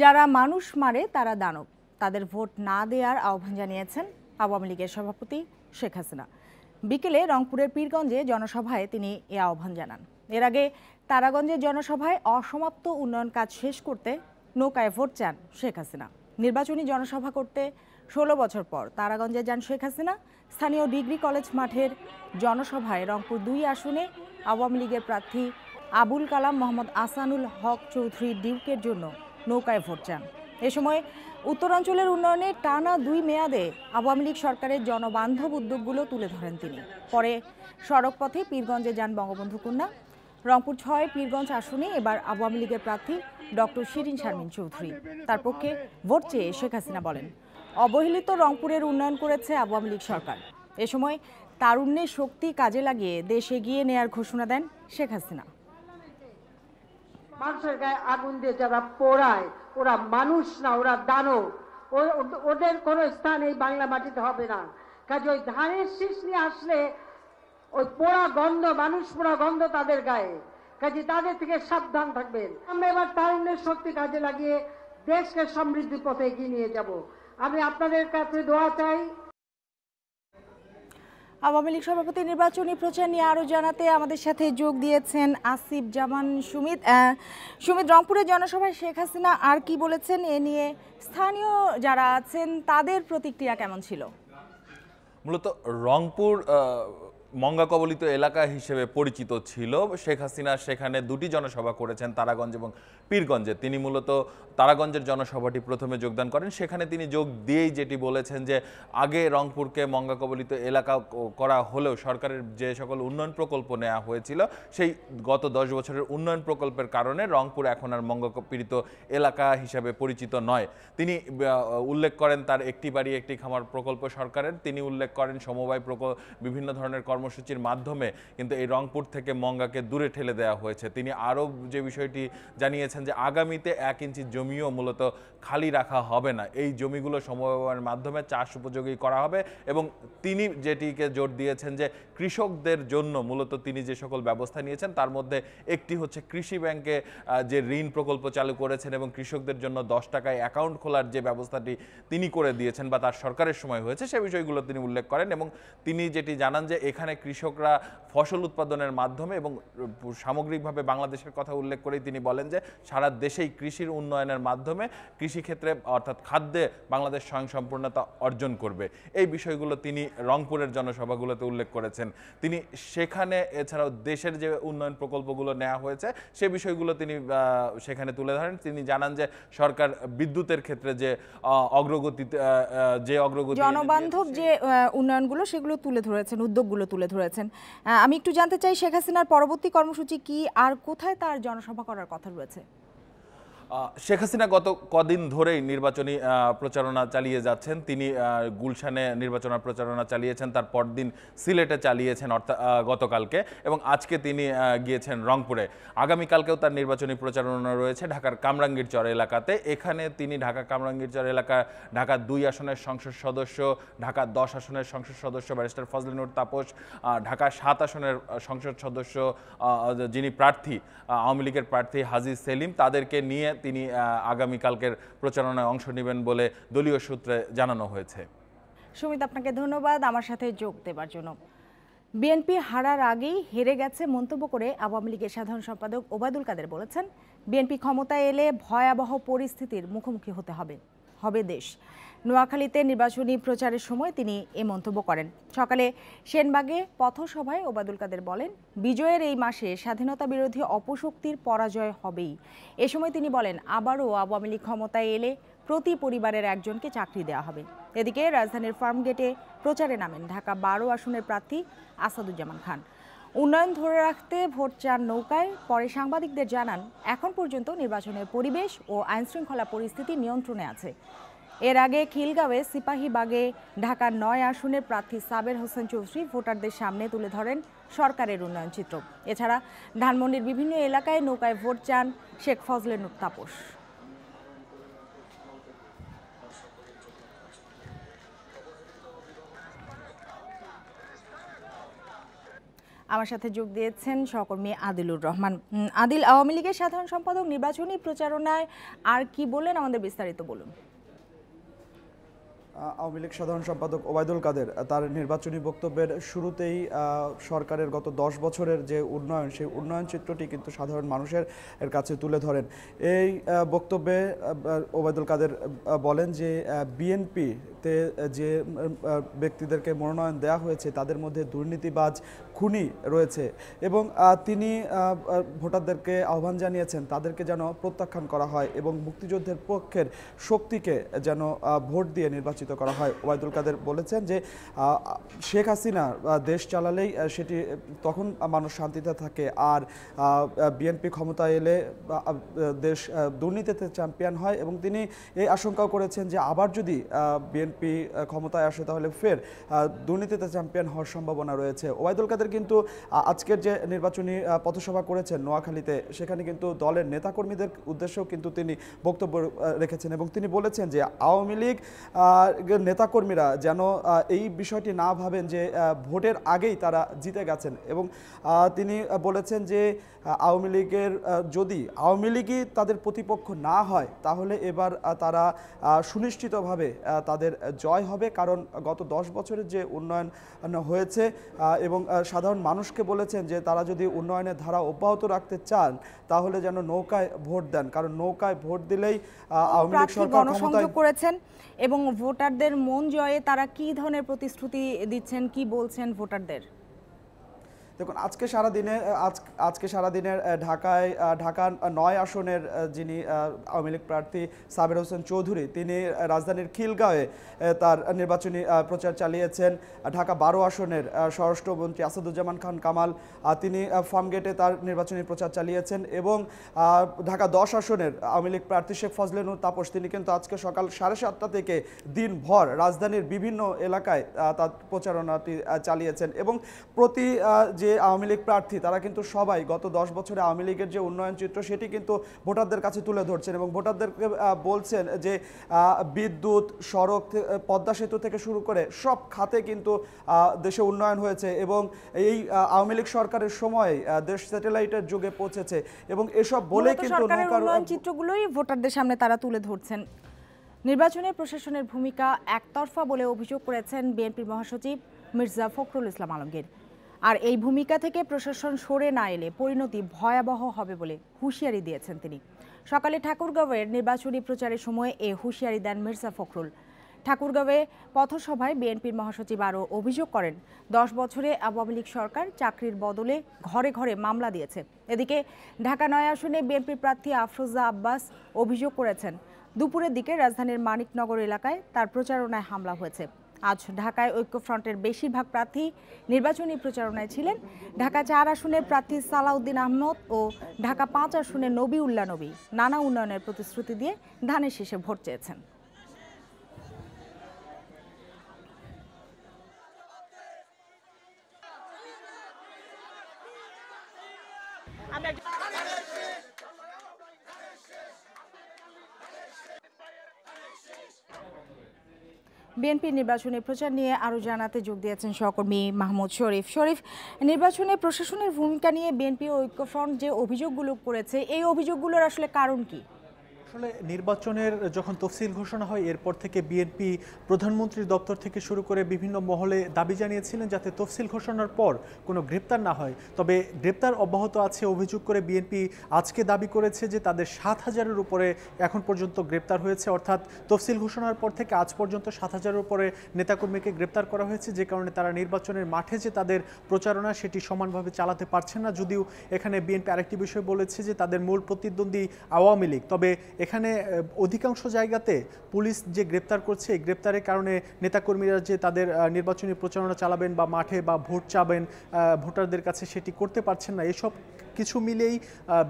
যারা মানুষ মারে তারা দানব, তাদের ভোট না দেওয়ার আহ্বান জানিয়েছেন আওয়ামী লীগের সভাপতি শেখ হাসিনা। বিকেলে রংপুরের পীরগঞ্জে জনসভায় তিনি এ আহ্বান জানান। এর আগে তারাগঞ্জের জনসভায় অসমাপ্ত উন্নয়ন কাজ শেষ করতে নৌকায় ভোট চান শেখ হাসিনা। নির্বাচনী জনসভা করতে 16 বছর পর তারাগঞ্জে যান শেখ হাসিনা। স্থানীয় ডিগ্রি কলেজ মাঠের জনসভায় রংপুর 2 আসনে আওয়ামী লীগের প্রার্থী আবুল কালাম মোহাম্মদ আসানুল হক চৌধুরী ডিউকের জন্য নৌকায় ভোট চান। এ সময় উত্তরাঞ্চলের উন্নয়নে টানা 2 মেয়াদে আওয়ামী লীগ সরকারের জনবান্ধব উদ্যোগগুলো তুলে ধরেন তিনি। পরে সড়কপথে পীরগঞ্জে যান বঙ্গবন্ধু কন্যা। রংপুর 6 পীরগঞ্জ আসনে এবার আওয়ামী লীগের প্রার্থী ডক্টর শিরিন শারমিন চৌধুরী। তার পক্ষে ভোট চেয়ে শেখ হাসিনা বলেন, অবহেলিত রংপুরের উন্নয়ন করেছে আওয়ামী লীগ সরকার। এ সময় তারুণ্যের শক্তি কাজে লাগিয়ে দেশ এগিয়ে নেয়ার ঘোষণা দেন শেখ হাসিনা। মানুষের গায়ে আগুন দিয়ে যারা পোড়ায় ওরা মানুষ না, ওরা দানব। ওদের কোনো স্থান এই বাংলা মাটিতে হবে না। কাজে ওই ধানের শীষ নিয়ে আসলে ওই পোড়া গন্ধ, মানুষ পোড়া গন্ধ তাদের গায়ে। কাজে তাদের থেকে সাবধান থাকবেন। আমরা এবার তারুণ্যের শক্তি কাজে লাগিয়ে দেশকে সমৃদ্ধির পথে এগিয়ে নিয়ে যাব। আমি আপনাদের কাছে দোয়া চাই। আওয়ামী লীগ সভাপতি নির্বাচনী প্রচার নিয়ে আরও জানাতে আমাদের সাথে যোগ দিয়েছেন আসিফ জামান সুমিত। রংপুরের জনসভায় শেখ হাসিনা আর কি বলেছেন, এ নিয়ে স্থানীয় যারা আছেন তাদের প্রতিক্রিয়া কেমন ছিল? মূলত রংপুর মঙ্গা কবলিত এলাকা হিসেবে পরিচিত ছিল। শেখ হাসিনা সেখানে 2টি জনসভা করেছেন, তারাগঞ্জ এবং পীরগঞ্জে। তিনি মূলত তারাগঞ্জের জনসভাটি প্রথমে যোগদান করেন। সেখানে তিনি যোগ দিয়েই যেটি বলেছেন যে আগে রংপুরকে মঙ্গা কবলিত এলাকা করা হলেও সরকারের যে সকল উন্নয়ন প্রকল্প নেওয়া হয়েছিল সেই গত 10 বছরের উন্নয়ন প্রকল্পের কারণে রংপুর এখন আর মঙ্গা পীড়িত এলাকা হিসাবে পরিচিত নয়। তিনি উল্লেখ করেন তার একটি বাড়ি একটি খামার প্রকল্প সরকারের। তিনি উল্লেখ করেন সমবায় বিভিন্ন ধরনের কর্মসূচির মাধ্যমে কিন্তু এই রংপুর থেকে মঙ্গাকে দূরে ঠেলে দেওয়া হয়েছে। তিনি আরও যে বিষয়টি জানিয়েছেন যে আগামীতে 1 ইঞ্চি জমিও মূলত খালি রাখা হবে না, এই জমিগুলো সমবায়ের মাধ্যমে চাষ উপযোগী করা হবে। এবং তিনি যেটিকে জোর দিয়েছেন যে কৃষকদের জন্য মূলত তিনি যে সকল ব্যবস্থা নিয়েছেন তার মধ্যে একটি হচ্ছে কৃষি ব্যাংকে যে ঋণ প্রকল্প চালু করেছেন এবং কৃষকদের জন্য 10 টাকায় অ্যাকাউন্ট খোলার যে ব্যবস্থাটি তিনি করে দিয়েছেন বা তার সরকারের সময় হয়েছে সে বিষয়গুলো তিনি উল্লেখ করেন। এবং তিনি যেটি জানান যে এখানে কৃষকরা ফসল উৎপাদনের মাধ্যমে এবং সামগ্রিকভাবে বাংলাদেশের কথা উল্লেখ করেই তিনি বলেন যে সারা দেশেই কৃষির উন্নয়নের মাধ্যমে কৃষিক্ষেত্রে অর্থাৎ খাদ্যে বাংলাদেশ স্বয়ংসম্পূর্ণতা অর্জন করবে। এই বিষয়গুলো তিনি রংপুরের জনসভাগুলোতে উল্লেখ করেছেন। তিনি সেখানে এছাড়াও দেশের যে উন্নয়ন প্রকল্পগুলো নেওয়া হয়েছে সে বিষয়গুলো তিনি সেখানে তুলে ধরেন। তিনি জানান যে সরকার বিদ্যুতের ক্ষেত্রে যে অগ্রগতি জনবান্ধব যে উন্নয়নগুলো সেগুলো তুলে ধরেছেন, উদ্যোগগুলো তুলে ধরেছেন। আমি একটু জানতে চাই শেখ হাসিনার পরবর্তী কর্মসূচি কি আর কোথায় তার জনসভা করার কথা রয়েছে? শেখ হাসিনা গত কদিন ধরেই নির্বাচনী প্রচারণা চালিয়ে যাচ্ছেন। তিনি গুলশানে নির্বাচনী প্রচারণা চালিয়েছেন, তার পরদিন সিলেটে চালিয়েছেন অর্থাৎ গতকালকে, এবং আজকে তিনি গিয়েছেন রংপুরে। আগামীকালকেও তার নির্বাচনী প্রচারণা রয়েছে ঢাকার কামরাঙ্গীরচর এলাকাতে। এখানে তিনি ঢাকা কামরাঙ্গীরচর এলাকা ঢাকা 2 আসনের সংসদ সদস্য, ঢাকা 10 আসনের সংসদ সদস্য ব্যারিস্টার ফজলে তাপস, ঢাকা 7 আসনের সংসদ সদস্য যিনি প্রার্থী আওয়ামী লীগের প্রার্থী হাজী সেলিম, তাদেরকে নিয়ে তিনি আগামীকালকের প্রচারণায় অংশ নেবেন বলে দলীয় সূত্রে জানানো হয়েছে। সুমিত, আপনাকে ধন্যবাদ আমার সাথে যোগ দেওয়ার জন্য। বিএনপি হারার আগেই হেরে গেছে মন্তব্য করে আওয়ামী লীগের সাধারণ সম্পাদক ওবায়দুল কাদের বলেছেন, বিএনপি ক্ষমতায় এলে ভয়াবহ পরিস্থিতির মুখোমুখি হতে হবে দেশ। নোয়াখালীতে নির্বাচনী প্রচারের সময় তিনি এ মন্তব্য করেন। সকালে সেনবাগে পথসভায় ওবায়দুল কাদের বলেন, বিজয়ের এই মাসে স্বাধীনতা বিরোধী অপশক্তির পরাজয় হবেই। এ সময় তিনি বলেন, আবারও আওয়ামী লীগ ক্ষমতায় এলে প্রতি পরিবারের একজনকে চাকরি দেওয়া হবে। এদিকে রাজধানীর ফার্মগেটে প্রচারে নামেন ঢাকা 12 আসনের প্রার্থী আসাদুজ্জামান খান। উন্নয়ন ধরে রাখতে ভোট চান নৌকায়। পরে সাংবাদিকদের জানান, এখন পর্যন্ত নির্বাচনের পরিবেশ ও আইনশৃঙ্খলা পরিস্থিতি নিয়ন্ত্রণে আছে। এর আগে খিলগাঁওয়ে সিপাহীবাগে ঢাকার 9 আসনের প্রার্থী সাবের হোসেন চৌধুরী ভোটারদের সামনে তুলে ধরেন সরকারের উন্নয়ন চিত্র। এছাড়া ধানমন্ডির বিভিন্ন এলাকায় নৌকায় ভোট চান শেখ ফজলে তাপস। আমার সাথে যোগ দিয়েছেন সহকর্মী আদিলুর রহমান। আদিল, আওয়ামী লীগের সাধারণ সম্পাদক নির্বাচনী প্রচারণায় আর কি বললেন, আমাদের বিস্তারিত বলুন। আওয়ামী লীগ সাধারণ সম্পাদক ওবায়দুল কাদের তার নির্বাচনী বক্তব্যের শুরুতেই সরকারের গত 10 বছরের যে উন্নয়ন, সেই উন্নয়ন চিত্রটি কিন্তু সাধারণ মানুষের কাছে তুলে ধরেন। এই বক্তব্যে ওবায়দুল কাদের বলেন যে বিএনপিতে যে ব্যক্তিদেরকে মনোনয়ন দেওয়া হয়েছে তাদের মধ্যে দুর্নীতিবাজ, খুনি রয়েছে এবং তিনি ভোটারদেরকে আহ্বান জানিয়েছেন তাদেরকে যেন প্রত্যাখ্যান করা হয় এবং মুক্তিযুদ্ধের পক্ষের শক্তিকে যেন ভোট দিয়ে নির্বাচিত করা হয়। ওবায়দুল কাদের বলেছেন যে শেখ হাসিনা দেশ চালালেই সেটি তখন মানুষ শান্তিতে থাকে, আর বিএনপি ক্ষমতায় এলে দেশ দুর্নীতিতে চ্যাম্পিয়ন হয় এবং তিনি এই আশঙ্কাও করেছেন যে আবার যদি বিএনপি ক্ষমতায় আসে তাহলে ফের দুর্নীতিতে চ্যাম্পিয়ন হওয়ার সম্ভাবনা রয়েছে। ওবায়দুল কাদের কিন্তু আজকের যে নির্বাচনী পথসভা করেছেন নোয়াখালীতে, সেখানে কিন্তু দলের নেতাকর্মীদের উদ্দেশ্যেও কিন্তু তিনি বক্তব্য রেখেছেন এবং তিনি বলেছেন যে আওয়ামী লীগ নেতাকর্মীরা যেন এই বিষয়টি না ভাবেন যে ভোটের আগেই তারা জিতে গেছেন এবং তিনি বলেছেন যে আওয়ামী লীগের যদি আওয়ামী লীগই তাদের প্রতিপক্ষ না হয় তাহলে এবার তারা সুনিশ্চিতভাবে তাদের জয় হবে, কারণ গত 10 বছরের যে উন্নয়ন হয়েছে এবং সাধারণ মানুষকে বলেছেন যে তারা যদি উন্নয়নের ধারা অব্যাহত রাখতে চান তাহলে যেন নৌকায় ভোট দেন, কারণ নৌকায় ভোট দিলেই আওয়ামী লীগ সরকার ক্ষমতায় করেছেন এবং ভোটারদের মন জয়ে তারা কি ধরনের প্রতিশ্রুতি দিচ্ছেন, কি বলছেন ভোটারদের? দেখুন, আজকে সারাদিনের ঢাকা 9 আসনের যিনি আওয়ামী লীগ প্রার্থী সাবের হোসেন চৌধুরী, তিনি রাজধানীর খিলগাঁওয়ে তার নির্বাচনী প্রচার চালিয়েছেন। ঢাকা 12 আসনের স্বরাষ্ট্রমন্ত্রী আসাদুজ্জামান খান কামাল, তিনি ফার্মগেটে তার নির্বাচনী প্রচার চালিয়েছেন এবং ঢাকা 10 আসনের আওয়ামী লীগ প্রার্থী শেখ ফজলে নূর তাপস, তিনি কিন্তু আজকে সকাল 7:30 থেকে দিনভর রাজধানীর বিভিন্ন এলাকায় তার প্রচারণাটি চালিয়েছেন এবং প্রতি যে আওয়ামী লীগ প্রার্থী তারা কিন্তু সবাই গত 10 বছরে আওয়ামী লীগের যে উন্নয়ন চিত্র সেটি কিন্তু ভোটারদের কাছে তুলে ধরছেন এবং ভোটারদেরকে বলছেন যে বিদ্যুৎ, সড়ক, পদ্মা সেতু থেকে শুরু করে সব খাতে কিন্তু দেশে উন্নয়ন হয়েছে এবং এই আওয়ামী লীগ সরকারের সময় দেশ স্যাটেলাইটের যুগে পৌঁছেছে এবং এসব বলে কিন্তু উন্নয়ন চিত্রগুলোই ভোটারদের সামনে তারা তুলে ধরছেন। নির্বাচনে প্রশাসনের ভূমিকা একতরফা বলে অভিযোগ করেছেন বিএনপির মহাসচিব মির্জা ফখরুল ইসলাম আলমগীর। আর এই ভূমিকা থেকে প্রশাসন সরে না এলে পরিণতি ভয়াবহ হবে বলে হুঁশিয়ারি দিয়েছেন তিনি। সকালে ঠাকুরগাঁওয়ের নির্বাচনী প্রচারের সময় এ হুঁশিয়ারি দেন মির্জা ফখরুল। ঠাকুরগাঁওয়ে পথসভায় বিএনপির মহাসচিব আরও অভিযোগ করেন 10 বছরে আওয়ামী লীগ সরকার চাকরির বদলে ঘরে ঘরে মামলা দিয়েছে। এদিকে ঢাকা 9 আসনে বিএনপির প্রার্থী আফরোজা আব্বাস অভিযোগ করেছেন দুপুরের দিকে রাজধানীর মানিকনগর এলাকায় তার প্রচারণায় হামলা হয়েছে। আজ ঢাকায় ঐক্যফ্রন্টের বেশিরভাগ প্রার্থী নির্বাচনী প্রচারণায় ছিলেন। ঢাকা 4 আসনের প্রার্থী সালাউদ্দিন আহমদ ও ঢাকা 5 আসনের নবী নবী নানা উন্নয়নের প্রতিশ্রুতি দিয়ে ধানের শীষে ভোট চেয়েছেন। বিএনপি নির্বাচনী প্রচার নিয়ে আরও জানাতে যোগ দিয়েছেন সহকর্মী মাহমুদ শরীফ। নির্বাচনে প্রশাসনের ভূমিকা নিয়ে বিএনপি ও ঐক্যফ্রন্ট যে অভিযোগগুলো করেছে, এই অভিযোগগুলোর আসলে কারণ কি? আসলে নির্বাচনের যখন তফসিল ঘোষণা হয় এরপর থেকে বিএনপি প্রধানমন্ত্রীর দপ্তর থেকে শুরু করে বিভিন্ন মহলে দাবি জানিয়েছিলেন যাতে তফসিল ঘোষণার পর কোনো গ্রেপ্তার না হয়। তবে গ্রেপ্তার অব্যাহত আছে অভিযোগ করে বিএনপি আজকে দাবি করেছে যে তাদের 7,000-এর উপরে এখন পর্যন্ত গ্রেপ্তার হয়েছে, অর্থাৎ তফসিল ঘোষণার পর থেকে আজ পর্যন্ত 7,000-এর উপরে নেতাকর্মীকে গ্রেপ্তার করা হয়েছে, যে কারণে তারা নির্বাচনের মাঠে যে তাদের প্রচারণা সেটি সমানভাবে চালাতে পারছেন না। যদিও এখানে বিএনপি আরেকটি বিষয় বলেছে যে তাদের মূল প্রতিদ্বন্দ্বী আওয়ামী লীগ, তবে এখানে অধিকাংশ জায়গাতে পুলিশ যে গ্রেপ্তার করছে এই গ্রেপ্তারের কারণে নেতাকর্মীরা যে তাদের নির্বাচনী প্রচারণা চালাবেন বা মাঠে বা ভোট চাবেন ভোটারদের কাছে সেটি করতে পারছেন না। এসব কিছু মিলেই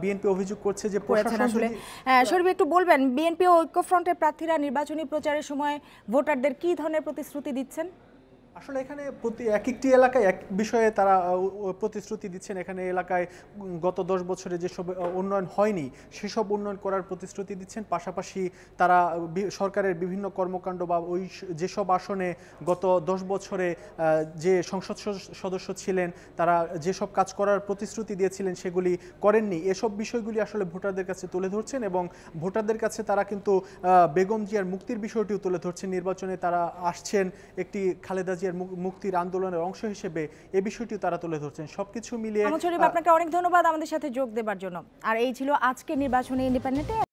বিএনপি অভিযোগ করছে যে প্রশাসন আসলে শরীফ একটু বলবেন বিএনপি ও ঐক্যফ্রন্টের প্রার্থীরা নির্বাচনী প্রচারের সময় ভোটারদের কি ধরনের প্রতিশ্রুতি দিচ্ছেন? আসলে এখানে এক একটি এলাকায় এক বিষয়ে তারা প্রতিশ্রুতি দিচ্ছেন। এখানে এলাকায় গত 10 বছরে যেসব উন্নয়ন হয়নি সেসব উন্নয়ন করার প্রতিশ্রুতি দিচ্ছেন। পাশাপাশি তারা সরকারের বিভিন্ন কর্মকাণ্ড বা ওই যেসব আসনে গত 10 বছরে যে সংসদ সদস্য ছিলেন তারা যেসব কাজ করার প্রতিশ্রুতি দিয়েছিলেন সেগুলি করেননি, এসব বিষয়গুলি আসলে ভোটারদের কাছে তুলে ধরছেন এবং ভোটারদের কাছে তারা কিন্তু বেগম জিয়ার মুক্তির বিষয়টিও তুলে ধরছেন। নির্বাচনে তারা আসছেন একটি খালেদা জিয়ার মুক্তির আন্দোলনের অংশ হিসেবে এই বিষয়টিও তারা তুলে ধরছেন। সবকিছু মিলিয়ে আপনাকে অনেক ধন্যবাদ আমাদের সাথে যোগ দেবার জন্য। আর এই ছিল আজকে নির্বাচনী ইন্ডিপেন্ডেন্টে।